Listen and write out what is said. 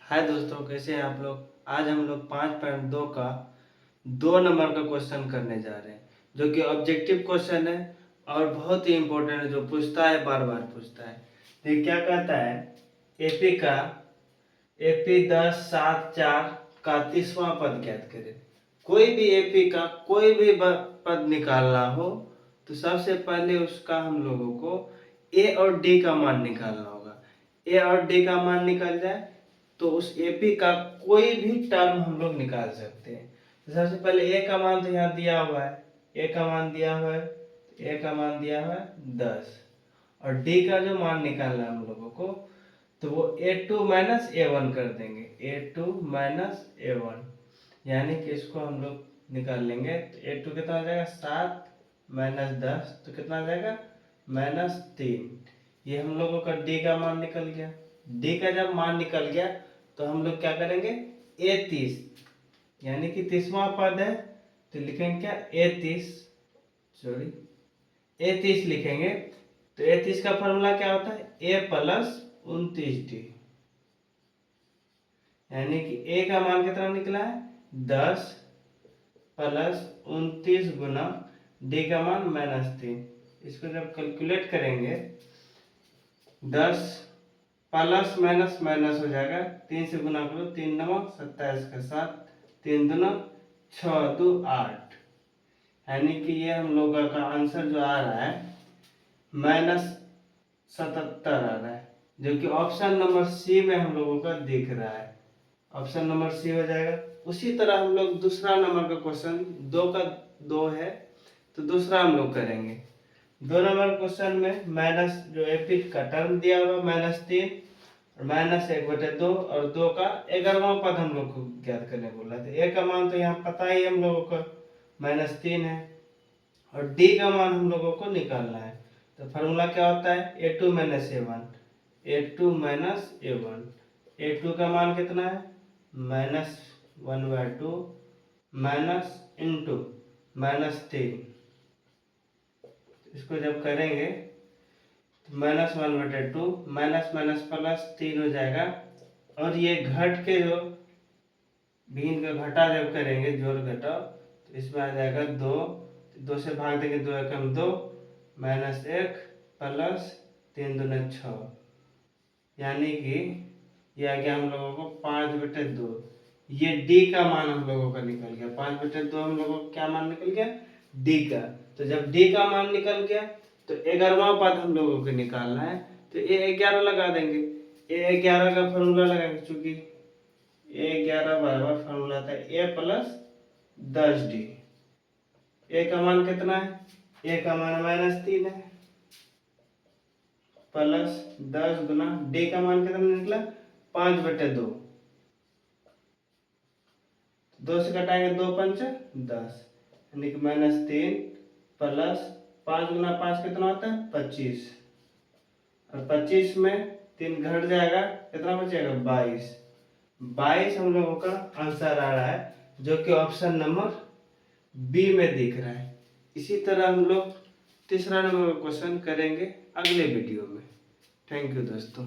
हाय दोस्तों, कैसे हैं आप लोग। आज हम लोग 5.2 का 2 नंबर का क्वेश्चन करने जा रहे हैं, जो कि ऑब्जेक्टिव क्वेश्चन है और बहुत ही इम्पोर्टेंट है, जो पूछता है, बार बार पूछता है। देखिए क्या कहता है, एपी 10, 7, 4 का 30वां पद ज्ञात करें। कोई भी एपी का कोई भी पद निकालना हो तो सबसे पहले उसका हम लोगों को ए और डी का मान निकालना होगा। ए और डी का मान निकल जाए तो उस एपी का कोई भी टर्म हम लोग निकाल सकते हैं। तो सबसे पहले ए का मान तो यहाँ दिया हुआ है, ए का मान दिया हुआ है, ए का मान दिया हुआ है 10 और डी का जो मान निकालना है हम लोगों को, तो वो a2 माइनस a1 कर देंगे। a2 माइनस a1 यानी कि इसको हम लोग निकाल लेंगे तो a2 कितना आ जाएगा 7 माइनस 10, तो कितना आ जाएगा -3। ये हम लोगों का d का मान निकल गया। d का जब मान निकल गया तो हम लोग क्या करेंगे, a30 यानी कि 30वां पद है तो लिखेंगे क्या a30 लिखेंगे। तो a30 का फॉर्मूला क्या होता है, a प्लस 29d, यानी कि a का मान कितना निकला है 10 प्लस 29 गुना d का मान -3। इसको जब कैलकुलेट करेंगे 10 प्लस माइनस माइनस हो जाएगा, 3 से गुना करो, 3 9 27 का 7, 3 2 6 2 8, यानी कि ये हम लोगों का आंसर जो आ रहा है -77 आ रहा है, जो कि ऑप्शन नंबर सी में हम लोगों का दिख रहा है। ऑप्शन नंबर सी हो जाएगा। उसी तरह हम लोग दूसरा नंबर का क्वेश्चन 2 का 2 है तो दूसरा हम लोग करेंगे। 2 नंबर क्वेश्चन में माइनस जो एपी का टर्म दिया हुआ -3 और -1/2 और 2 का 11वां पद हम लोग को ज्ञात करने बोला था। ए का मान तो यहाँ पता ही हम लोगों को -3 है और डी का मान हम लोगों को निकालना है। तो फार्मूला क्या होता है, a2 minus a1, a2 minus a1। a2 का मान कितना है -1/2 माइनस इंटू -3। इसको जब करेंगे तो -1/2 माइनस माइनस प्लस 3 हो जाएगा और ये घट के जो भिन्न का घटा जब करेंगे जोड़ घटाओ तो इसमें आ जाएगा 2, 2 से भाग देंगे, 2 एकम 2 -1 प्लस 3 दूनी 6, यानी कि ये आ गया हम लोगों को 5/2। ये डी का मान हम लोगों का निकल गया। 5/2 हम लोगों को क्या मान निकल गया, डी का। तो जब डी का मान निकल गया तो 11वां पद हम लोगों को निकालना है, तो a11 लगा देंगे। a11 का फॉर्मूला लगाएंगे, चूंकि a11 बराबर फॉर्मूला था a प्लस 10d। a का मान कितना है, a का मान -3 है प्लस 10 गुना d का मान कितना निकला 5/2। 2 से घटाएंगे 2 पंच 10, यानी कि -3 प्लस 5 गुना 5 कितना होता है 25 और 25 में 3 घट जाएगा, कितना बचेगा 22 हम लोगों का आंसर आ रहा है, जो कि ऑप्शन नंबर बी में दिख रहा है। इसी तरह हम लोग तीसरा नंबर का क्वेश्चन करेंगे अगले वीडियो में। थैंक यू दोस्तों।